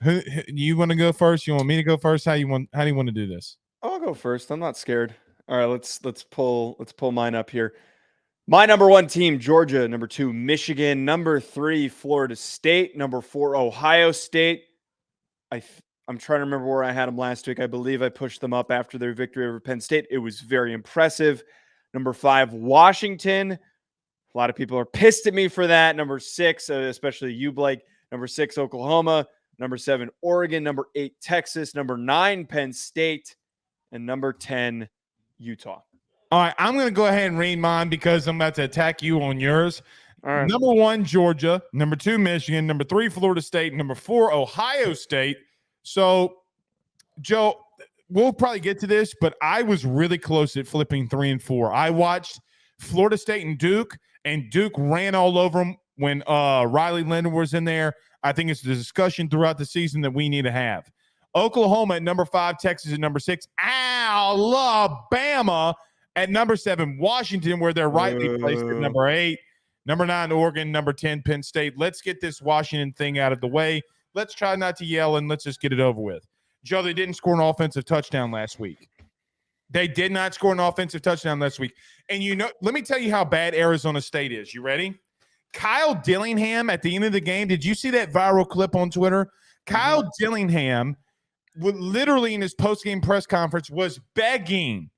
You want to go first? You want me to go first? How do you want to do this? I'll go first. I'm not scared. All right, let's pull mine up here. My number 1 team, Georgia. Number 2, Michigan. Number 3, Florida State. Number 4, Ohio State. I'm trying to remember where I had them last week. I believe I pushed them up after their victory over Penn State. It was very impressive. Number 5, Washington. A lot of people are pissed at me for that. Number 6, especially you, Blake. Number 6, Oklahoma. Number 7, Oregon. Number 8, Texas. Number 9, Penn State. And number 10, Utah. All right, I'm going to go ahead and read mine because I'm about to attack you on yours. All right. Number 1, Georgia. Number 2, Michigan. Number 3, Florida State. Number 4, Ohio State. So, Joe, we'll probably get to this, but I was really close at flipping 3 and 4. I watched Florida State and Duke ran all over them when Riley Leonard was in there. I think it's the discussion throughout the season that we need to have. Oklahoma at number 5, Texas at number 6, Alabama at number 7, Washington, where they're rightly placed at number 8, number 9, Oregon, number 10, Penn State. Let's get this Washington thing out of the way. Let's try not to yell, and let's just get it over with. Joe, they didn't score an offensive touchdown last week. They did not score an offensive touchdown last week. And let me tell you how bad Arizona State is. You ready? Kyle Dillingham at the end of the game, did you see that viral clip on Twitter? Kyle Dillingham, literally in his post-game press conference, was begging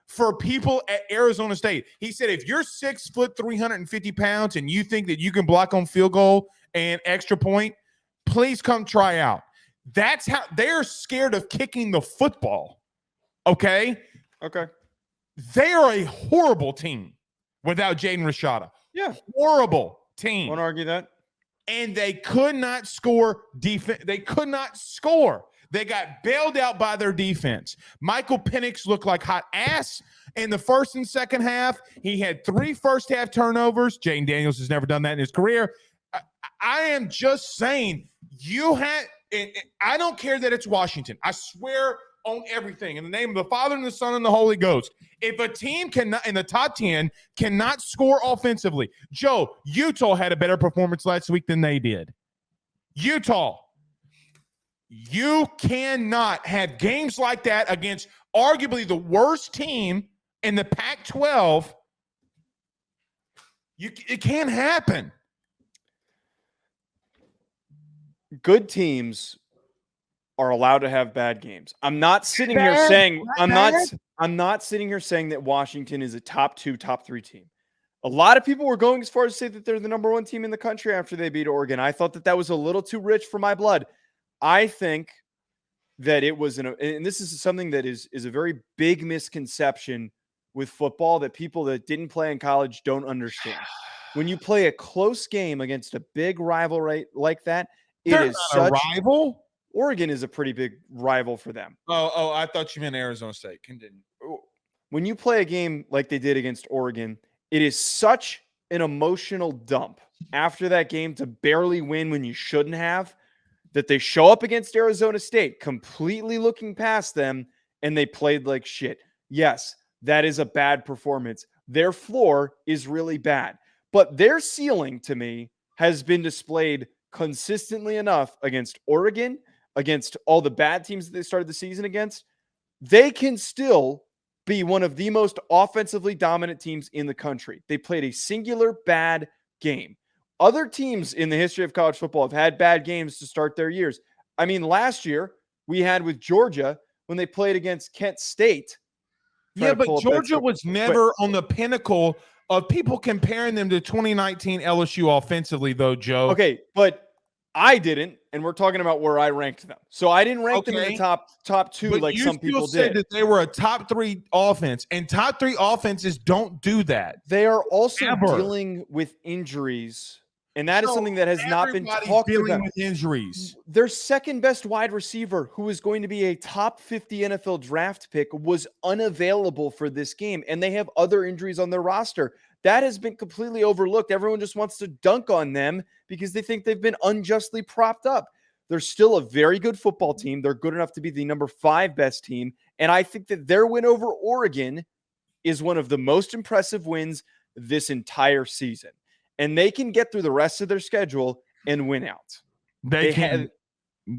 for people at Arizona State. He said, if you're 6 foot, 350 pounds, and you think that you can block on field goal and extra point, please come try out. That's how they're scared of kicking the football. Okay. They are a horrible team without Jaden Rashada. Yeah. Horrible team. Won't argue that. And they could not score defense. They could not score. They got bailed out by their defense. Michael Penix looked like hot ass in the first and second half. He had 3 first-half turnovers. Jaden Daniels has never done that in his career. I am just saying, I don't care that it's Washington. I swear on everything in the name of the Father and the Son and the Holy Ghost. If a team cannot in the top 10 cannot score offensively, Joe, Utah had a better performance last week than they did. Utah, you cannot have games like that against arguably the worst team in the Pac-12. It can't happen. Good teams are allowed to have bad games. I'm not sitting here saying that Washington is a top 2, top 3 team. A lot of people were going as far as to say that they're the number 1 team in the country after they beat Oregon. I thought that was a little too rich for my blood. I think that it was and this is something that is a very big misconception with football that people that didn't play in college don't understand. When you play a close game against a big rival like that, They're not a rival. Oregon is a pretty big rival for them. Oh, I thought you meant Arizona State. Continue. When you play a game like they did against Oregon, it is such an emotional dump after that game to barely win when you shouldn't have, that they show up against Arizona State completely looking past them, and they played like shit. Yes, that is a bad performance. Their floor is really bad, but their ceiling to me has been displayed consistently enough against Oregon, against all the bad teams that they started the season against. They can still be one of the most offensively dominant teams in the country. They played a singular bad game. Other teams in the history of college football have had bad games to start their years. I mean, last year we had with Georgia when they played against Kent State. Yeah, but Georgia was never on the pinnacle of people comparing them to 2019 LSU offensively, though, Joe. Okay, but I didn't, and we're talking about where I ranked them. So I didn't rank them in the top 2 but like some people did. You said that they were a top 3 offense, and top 3 offenses don't do that. They are also dealing with injuries. And that is something that has not been talked about. With injuries. Their second best wide receiver, who is going to be a top 50 NFL draft pick, was unavailable for this game. And they have other injuries on their roster. That has been completely overlooked. Everyone just wants to dunk on them because they think they've been unjustly propped up. They're still a very good football team. They're good enough to be the number 5 best team. And I think that their win over Oregon is one of the most impressive wins this entire season. And they can get through the rest of their schedule and win out. They can.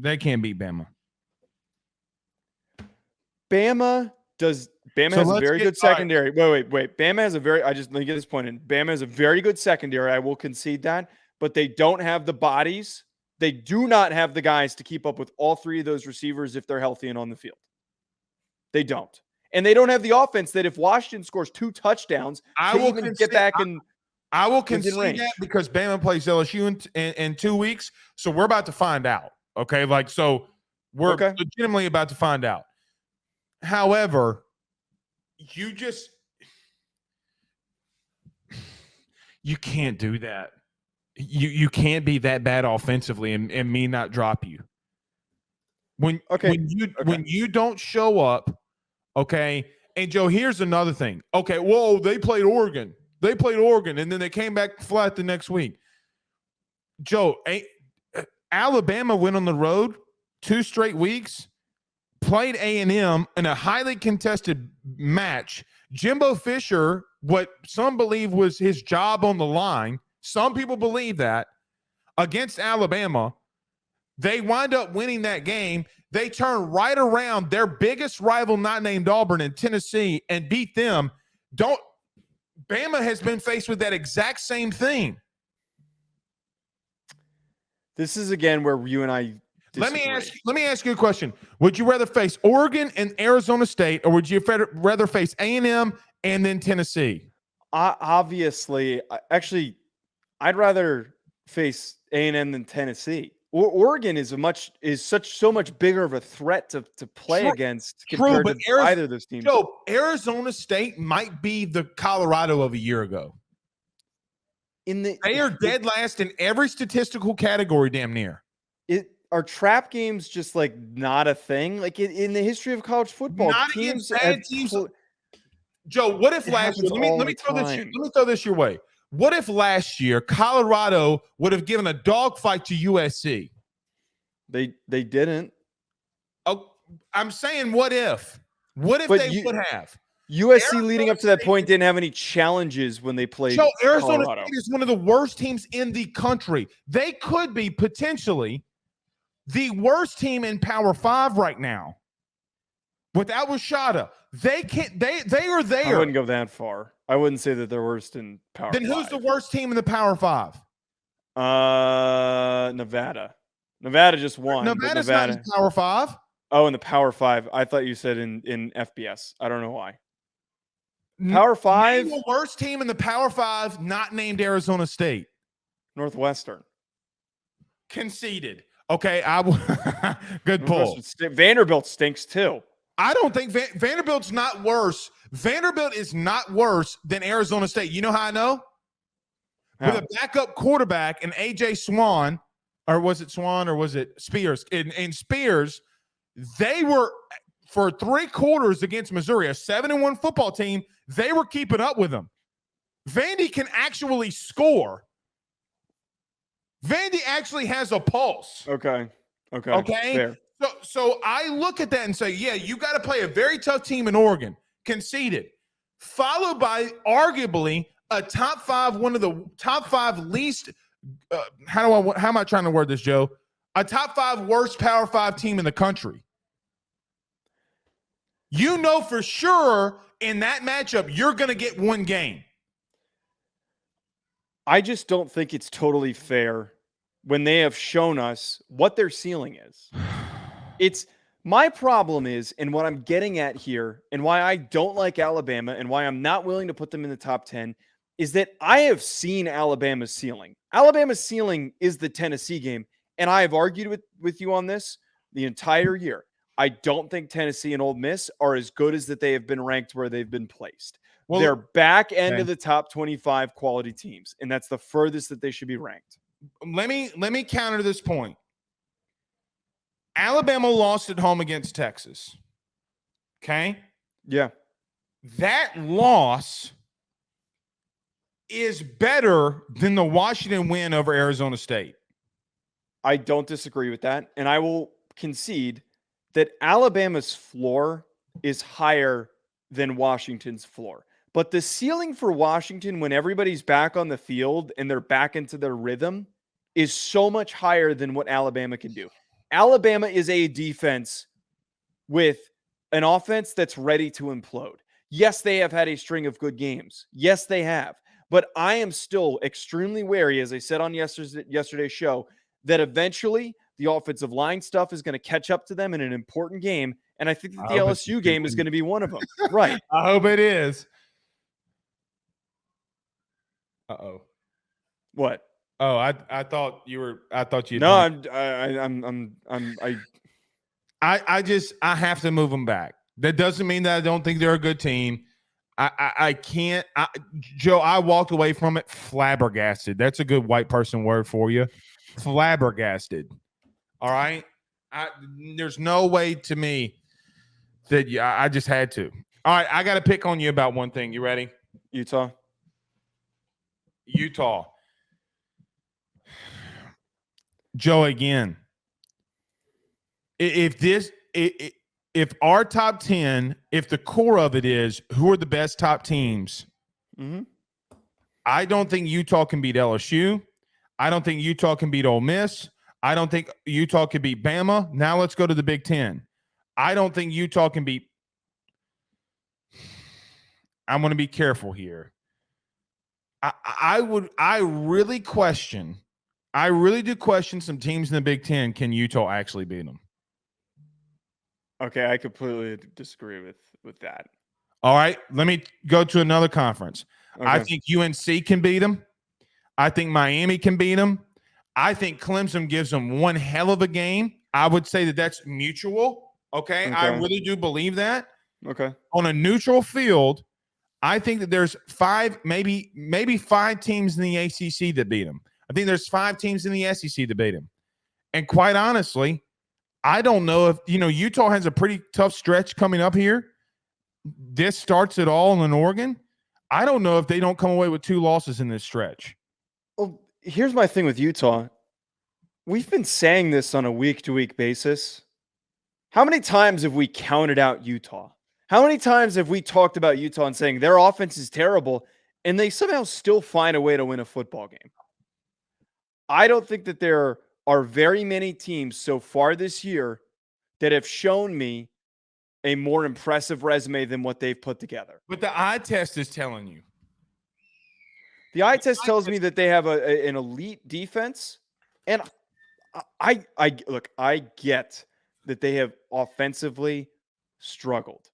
They can't beat Bama. Bama has a very good secondary. Wait. Bama has a very, let me get this point in. Bama has a very good secondary. I will concede that, but they don't have the bodies. They do not have the guys to keep up with all three of those receivers if they're healthy and on the field. They don't. And they don't have the offense that if Washington scores 2 touchdowns, I will get back and I will concede that because Bama plays LSU in 2 weeks. So we're about to find out. Okay. So we're legitimately about to find out. However, you can't do that. You can't be that bad offensively and me not drop you. When you don't show up, okay. And Joe, here's another thing. Okay, whoa, they played Oregon, and then they came back flat the next week. Joe, Alabama went on the road 2 straight weeks. Played A&M in a highly contested match. Jimbo Fisher, what some believe was his job on the line, some people believe that, against Alabama. They wind up winning that game. They turn right around their biggest rival, not named Auburn, in Tennessee, and beat them. Bama has been faced with that exact same thing. This is, again, where you and I disagree. Let me ask you a question. Would you rather face Oregon and Arizona State, or would you rather face A&M and then Tennessee? Obviously, actually, I'd rather face A&M than Tennessee. Oregon is so much bigger of a threat to play against compared to either of those teams. Joe, Arizona State might be the Colorado of a year ago. They are dead last in every statistical category, damn near. Are trap games just like not a thing? Like in the history of college football, not teams. Joe, what if last year? Let me throw this your way. What if last year Colorado would have given a dogfight to USC? They didn't. Oh, I'm saying what if? What if they would have? USC leading up to that point didn't have any challenges when they played. Joe, Arizona Colorado. State is one of the worst teams in the country. They could be potentially the worst team in Power 5 right now. Without Rashada, they can't. They are there. I wouldn't go that far. I wouldn't say that they're worst in Power 5. Then who's the worst team in the Power 5? Nevada. Nevada just won. Nevada's not in Power 5. Oh, in the Power 5. I thought you said in FBS. I don't know why. Power 5. The worst team in the Power 5, not named Arizona State. Northwestern. Conceded. Okay, good pull. Vanderbilt stinks too. I don't think Vanderbilt's not worse. Vanderbilt is not worse than Arizona State. You know how I know? With a backup quarterback and A.J. Swan, or was it Swan or was it Spears? In Spears, they were, for 3 quarters against Missouri, a 7-1 football team, they were keeping up with them. Vandy can actually score. Vandy actually has a pulse. Okay. Fair. So I look at that and say, yeah, you got to play a very tough team in Oregon, conceded, followed by arguably one of the top 5 least. How am I trying to word this, Joe? A top 5 worst Power 5 team in the country. You know for sure in that matchup you're going to get 1 game. I just don't think it's totally fair when they have shown us what their ceiling is. It's my problem is, and what I'm getting at here, and why I don't like Alabama and why I'm not willing to put them in the top 10 is that I have seen Alabama's ceiling. Alabama's ceiling is the Tennessee game, and I have argued with you on this the entire year. I don't think Tennessee and Ole Miss are as good as that they have been ranked where they've been placed. Well, they're back end of the top 25 quality teams, and that's the furthest that they should be ranked. Let me counter this point. Alabama lost at home against Texas. Okay? Yeah. That loss is better than the Washington win over Arizona State. I don't disagree with that, and I will concede that Alabama's floor is higher than Washington's floor. But the ceiling for Washington when everybody's back on the field and they're back into their rhythm is so much higher than what Alabama can do. Alabama is a defense with an offense that's ready to implode. Yes, they have had a string of good games. Yes, they have. But I am still extremely wary, as I said on yesterday's show, that eventually the offensive line stuff is going to catch up to them in an important game. And I think that the LSU game is going to be one of them. Right. I hope it is. Uh-oh. What? Oh, I thought you were. I thought you. No, I have to move them back. That doesn't mean that I don't think they're a good team. I can't. Joe, I walked away from it flabbergasted. That's a good white person word for you. Flabbergasted. All right. There's no way to me that I just had to. All right. I got to pick on you about one thing. You ready? Utah. Joe, again, if our top 10, if the core of it is who are the best top teams, I don't think Utah can beat LSU. I don't think Utah can beat Ole Miss. I don't think Utah can beat Bama. Now let's go to the Big Ten. I don't think Utah can beat. I'm going to be careful here. I really do question some teams in the Big Ten. Can Utah actually beat them? Okay, I completely disagree with that. All right, let me go to another conference. Okay. I think UNC can beat them. I think Miami can beat them. I think Clemson gives them one hell of a game. I would say that that's mutual. Okay? I really do believe that. Okay. On a neutral field, I think that there's maybe 5 teams in the ACC that beat them. I think there's 5 teams in the SEC that beat them. And quite honestly, I don't know if, Utah has a pretty tough stretch coming up here. This starts it all in Oregon. I don't know if they don't come away with 2 losses in this stretch. Well, here's my thing with Utah. We've been saying this on a week-to-week basis. How many times have we counted out Utah? How many times have we talked about Utah and saying their offense is terrible and they somehow still find a way to win a football game? I don't think that there are very many teams so far this year that have shown me a more impressive resume than what they've put together. But the eye test is telling you. The eye test tells me that they have an elite defense. And I get that they have offensively struggled.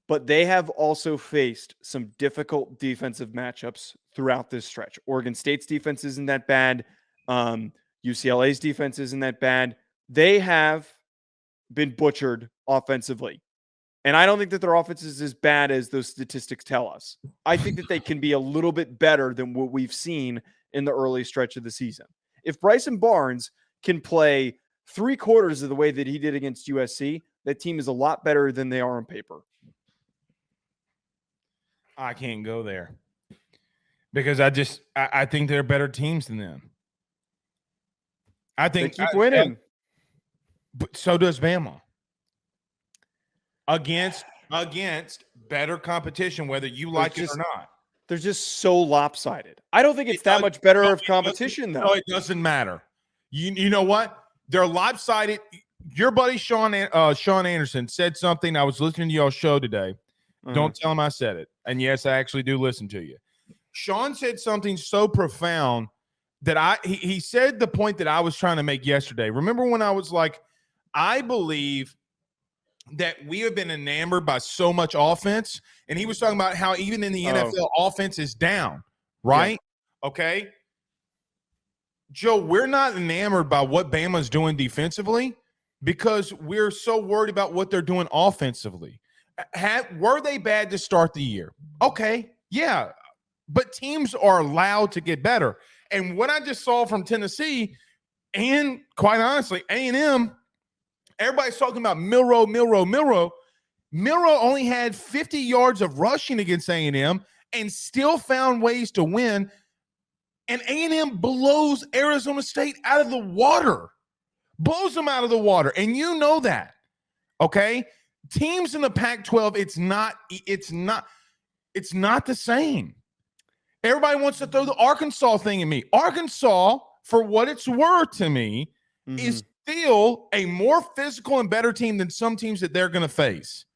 But they have also faced some difficult defensive matchups throughout this stretch. Oregon State's defense isn't that bad. UCLA's defense isn't that bad. They have been butchered offensively. And I don't think that their offense is as bad as those statistics tell us. I think that they can be a little bit better than what we've seen in the early stretch of the season. If Bryson Barnes can play 3/4 of the way that he did against USC, that team is a lot better than they are on paper. I can't go there because I think they're better teams than them. I think they keep winning. But so does Bama. Against better competition, whether you like it or not. They're just so lopsided. I don't think it's that much better of competition, though. No, it doesn't matter. You know what? They're lopsided. Your buddy Sean Anderson said something. I was listening to y'all's show today. Don't tell him I said it. And yes, I actually do listen to you. Sean said something so profound that he said the point that I was trying to make yesterday. Remember when I was like, I believe that we have been enamored by so much offense. And he was talking about how even in the NFL, offense is down, right? Yeah. Okay. Joe, we're not enamored by what Bama's doing defensively because we're so worried about what they're doing offensively. Were they bad to start the year? Okay. Yeah. But teams are allowed to get better. And what I just saw from Tennessee and quite honestly, A&M, everybody's talking about Milroe. Milroe only had 50 yards of rushing against A&M and still found ways to win. And A&M blows Arizona State out of the water. Blows them out of the water. And you know that. Okay? Teams in the Pac-12, it's not the same. Everybody wants to throw the Arkansas thing at me. Arkansas, for what it's worth to me, is still a more physical and better team than some teams that they're going to face.